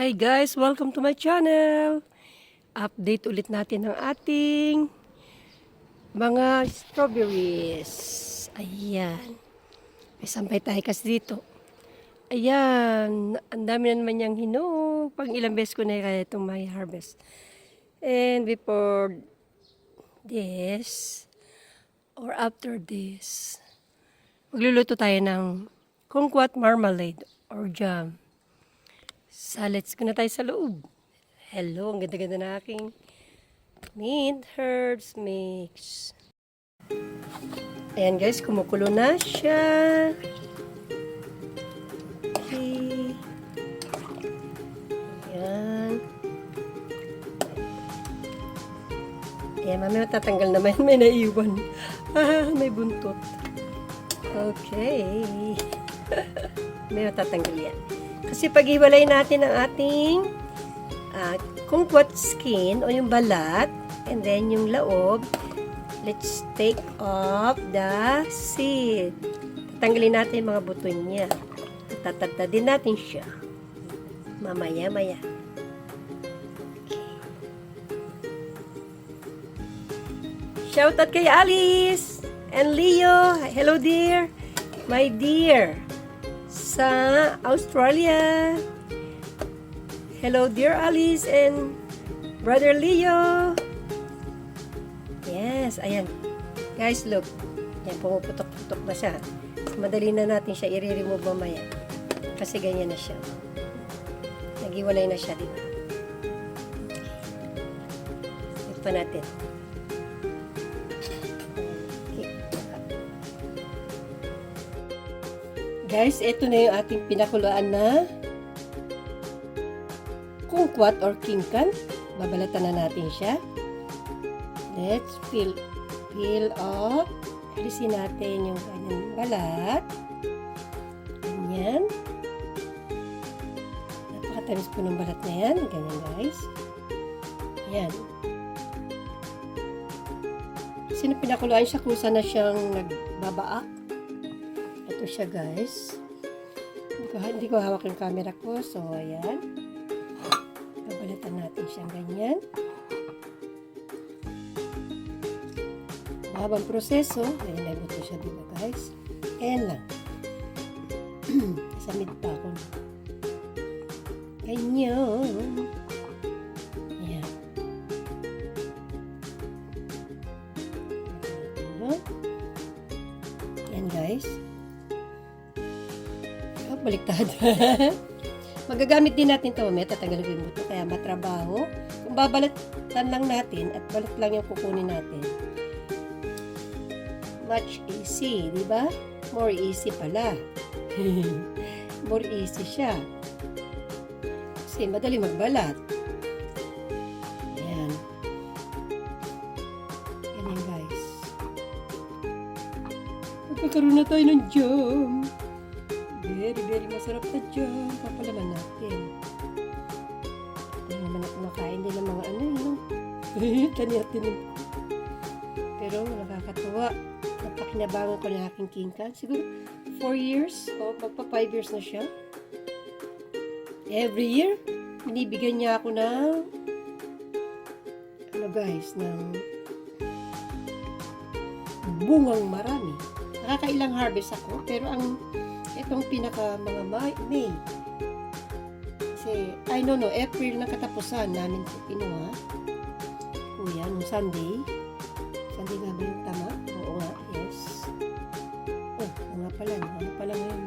Hi guys! Welcome to my channel! Update ulit natin ang ating mga strawberries. Ayan. May sampay tayo kasi dito. Ayan. Ang dami na naman niyang hinog. Pang ilang beses ko na kaya itong may harvest. And before this, or after this, magluluto tayo ng kumquat marmalade or jam. So, let's go na tayo sa loob. Hello, ang ganda-ganda na aking mint herbs mix. Ayan guys, kumukulo na siya. Okay. Ayan. Ayan, mamaya matatanggal naman. May naiwan. May buntot. Okay. May matatanggal yan. Kasi pag-iwalay natin ang ating kumquat skin o yung balat and then yung laob, let's take off the seed. Tatanggalin natin yung mga buto niya. Tatatadin natin siya. Mamaya-maya. Okay. Shout out kay Alice and Leo. Hello dear. My dear. Sa Australia. Hello dear Alice and brother Leo. Yes, ayan. Guys, look. Yan, pumuputok-putok na siya. Madali na natin siya i-remove mamaya. Kasi ganyan na siya. Nagiwalay na siya, diba? Ito pa natin. Guys, ito na yung ating pinakuluan na kumquat or kimcan. Babalatan na natin siya. Let's peel off. Alisin natin yung kanyang balat. Ganyan. Napakatamis po ng balat na yan. Ganyan guys. Yan. Kasi pinakuluan siya kusa na siyang nagbabaak. Ito siya guys. Hindi ko hawak yung camera ko. So, ayan. Babalatan natin siyang ganyan. Mahabang proseso. Ayan, may buto siya diba guys. Ayan lang. Samid pa ako. Ganyan. Ayan. Ayan guys. Baliktad. Magagamit din natin ito. May tatanggalin ko yung buto. Kaya matrabaho. Kung babalatan lang natin at balat lang yung kukunin natin. Much easy. Diba? More easy pala. More easy siya. Kasi madali magbalat. Ayan. Ganyan guys. Magkakaroon na tayo ng jam. Very masarap na dyan. Papalaman natin. Hindi naman ako makain din ng mga ano yun. Taniyatin. Pero nakakatuwa. Napakinabangan ko na aking kimcan. Siguro 4 years o magpa 5 years na siya. Every year, binibigyan niya ako ng ano guys, ng bungang marami. Nakakailang harvest ako. Pero ang itong pinaka mga May. Kasi, April na katapusan namin ito kinuha. Kuya, nung Sunday. Sunday nga ba yung tama? Oo nga, yes. Oh, nga pala ngayon.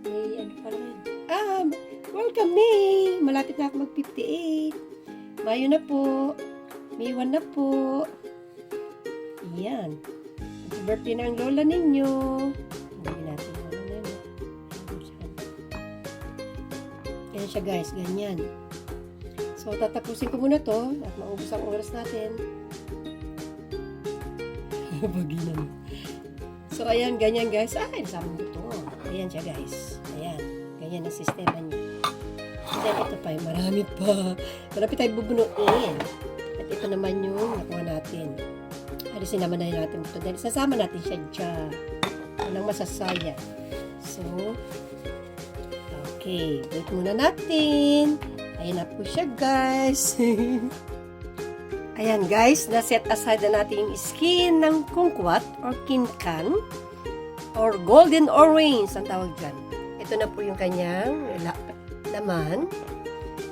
May ano pala ngayon. Welcome May! Malapit na ako mag-58. Mayo na po. May 1 na po. Ayan. Birthday na ang lola ninyo. Hindi natin siya guys, ganyan. So, tatapusin ko muna to at maubos ang oras natin. Baginan. So, ayan, ganyan guys. Nasama ko to. Ayan siya guys. Ayan. Ganyan ang sistema niya. Then, ito pa. Marami pa. Marami tayo bubunuin. At ito naman yung nakuha natin. Alisin naman na natin ito. Dahil sasama natin siya dyan. Walang masasaya. So, okay, wait muna natin. Ayan na po siya, guys. Ayan, guys. Na-set aside na natin yung skin ng kumquat or kinkan or golden orange ang tawag dyan. Ito na po yung kanyang laman.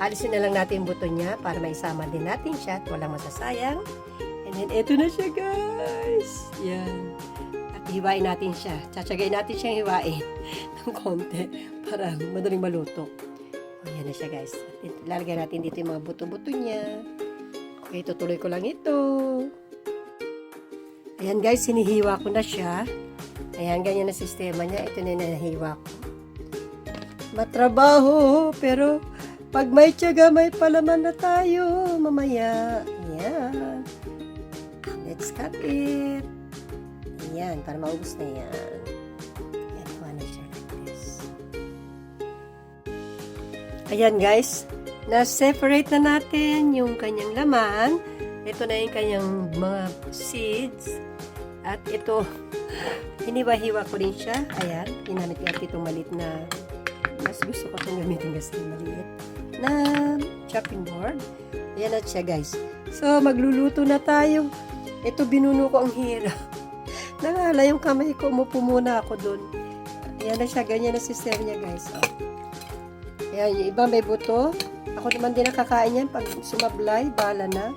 Alisin na lang natin yung buto niya para maisama din natin siya at walang masasayang. And then, ito na siya, guys. Yan. At hiwain natin siya. Tsatsagayin natin siyang hiwain ng konti para madaling maluto. Ayan na siya, guys. At ilalagay natin dito yung mga buto-buto niya. Okay, tutuloy ko lang ito. Ayan, guys. Hinihiwa ko na siya. Ayan, ganyan na sistema niya. Ito na yung nahiwa ko. Matrabaho, pero pag may tiyaga, may palaman na tayo mamaya. Ayan. Let's cut it. Ayan, para maubos na yan. Ito na siya like this. Ayan, guys. Na-separate na natin yung kanyang laman. Ito na yung kanyang mga seeds. At ito, hiniwa-hiwa ko rin siya. Ayan, ginamit natin itong maliit na, mas gusto ko itong gamitin kasi maliit na chopping board. Ayan na siya, guys. So, magluluto na tayo. Ito, binuno ko ang hirap. Nangala yung kamay ko, umupo muna ako dun. Ayan na siya, ganyan na system niya, guys. Ayan, yung iba may buto. Ako naman din nakakain yan pag sumablay, bala na.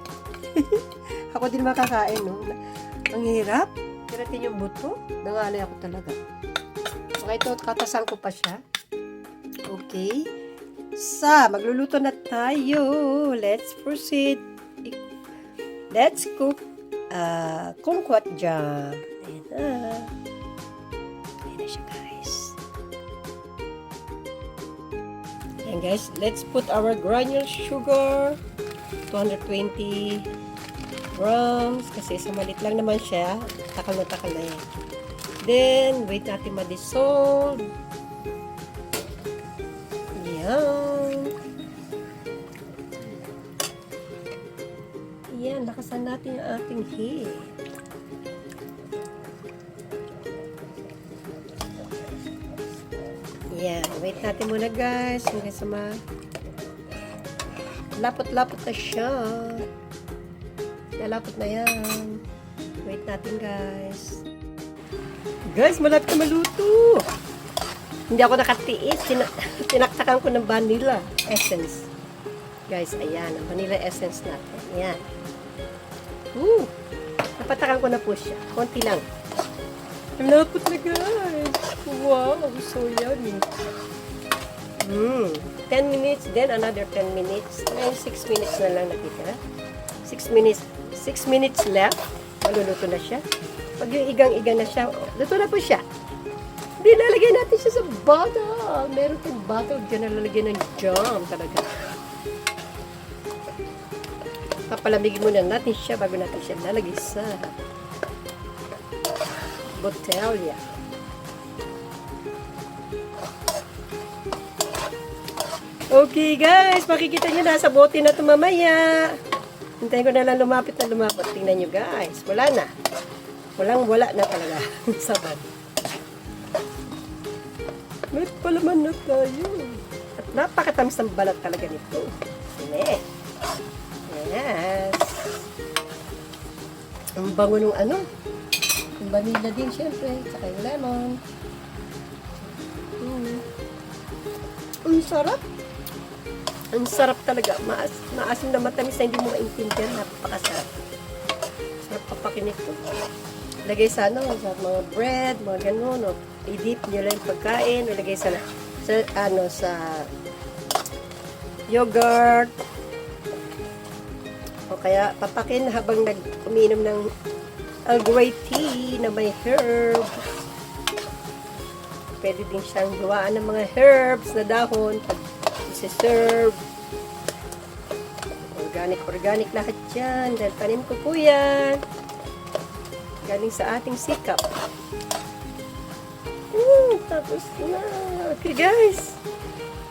Ako din makakain, no? Ang hirap. Kiratin yung buto. Nangalay ako talaga. Okay, ito, katasan ko pa siya. Okay. Magluluto na tayo. Let's proceed. Let's cook kumquat jam. Ayan na. Ayan na siya, guys. Ayan, guys. Let's put our granule sugar. 220 grams. Kasi sa malit lang naman siya. Takal na yan. Then, wait natin ma-dissolve. Ayan. Ayan, lakasan natin ang ating heat. Ayan, wait natin muna, guys. Hanggang sa lapot-lapot na siya. Nalapot na yan. Wait natin, guys. Guys, malapit na maluto. Hindi ako nakatiis. Tinaktakan ko ng vanilla essence. Guys, ayan. Ang vanilla essence natin. Ayan. Napatakan ko na po siya. Konti lang. Malapot na, guys. Wow, so yummy. 10 minutes, then another 10 minutes. Ngayon, 6 minutes na lang nakita. 6 minutes left. Maluluto na siya. Pag yung igang-igang na siya, luto na po siya. Hindi, lalagyan natin siya sa bottle. Meron pong bottle dyan na lalagyan ng jam talaga. Papalamigin muna natin siya bago natin siya lalagay sa botelya. Okay, guys. Makikita nyo na sa bote na ito mamaya. Hintayin ko na lang lumapit na lumapit. Tingnan nyo, guys. Wala na. Wala na talaga. Sabad. May palaman na tayo. At napakatamis ng balat talaga nito. Sine. Yes. Ang bango nung ano. Yung vanilla din, syempre. Tsaka yung lemon. Ang sarap. Ang sarap talaga. Maasim na matamis na hindi mo maintindihan. Napakasarap. Sarap papakinig ko. Lagay sa sa mga bread, mga ganun. O, i-dip nyo lang yung pagkain. O, lagay sa yogurt. O kaya papakin habang umiinom ng Earl Grey tea na may herbs. Pwede din siyang gawaan ng mga herbs na dahon pag isi-serve. Organic lahat yan. Dahil tanim ko po yan. Galing sa ating sikap. Tapos na. Okay, guys.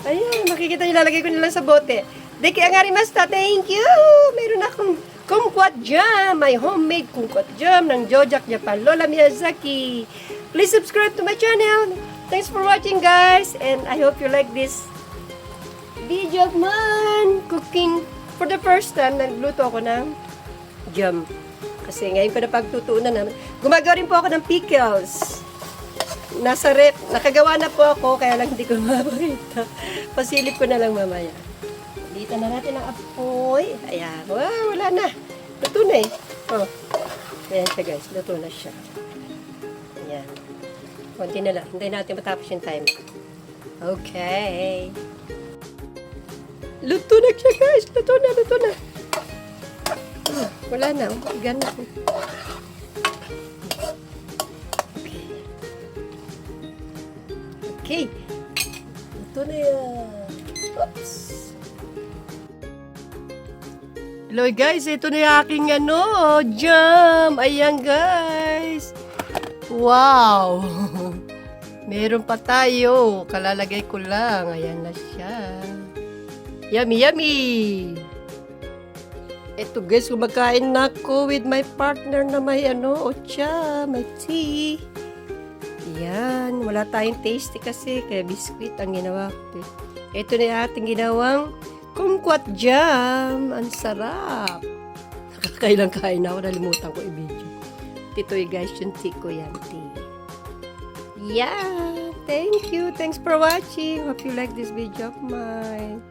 Ayan, makikita nyo, lalagay ko na lang sa bote. Deki angarimashita. Thank you! Meron akong kumquat jam. My homemade kumquat jam ng Jojak Japan. Lola Miyazaki. Please subscribe to my channel. Thanks for watching, guys. And I hope you like this Video of mine! Cooking for the first time, nagluto ako ng jam. Kasi ngayon ko na pagtutuunan naman. Gumagawa rin po ako ng pickles. Nasa rep. Nakagawa na po ako, kaya lang hindi ko mapakita. Pasilip ko na lang mamaya. Dito na natin ang apoy. Ayan. Wow, wala na. Luto na eh. Oh. Ayan siya guys. Luto na siya. Ayan. Konti na lang. Hintayin natin matapos yung time. Okay. Luto na siya guys. Luto na, luto na. Wala na. Igan na. Okay. Luto na yan. Oops. Hello guys. Ito na yung aking jam. Ayan guys. Wow. Meron pa tayo. Kalalagay ko lang. Ayan na siya. Yummy, yummy! Ito guys, kumakain na ako with my partner na may ocha, may tea. Yan, wala tayong tasty kasi, kaya biskuit ang ginawa ko. Ito na yung ating ginawang kumquat jam. Ang sarap! Nakakailang kain na ako, nalimutan ko i-video. Ito guys, yung tea ko yan, tea. Yeah! Thank you! Thanks for watching! Hope you like this video of mine.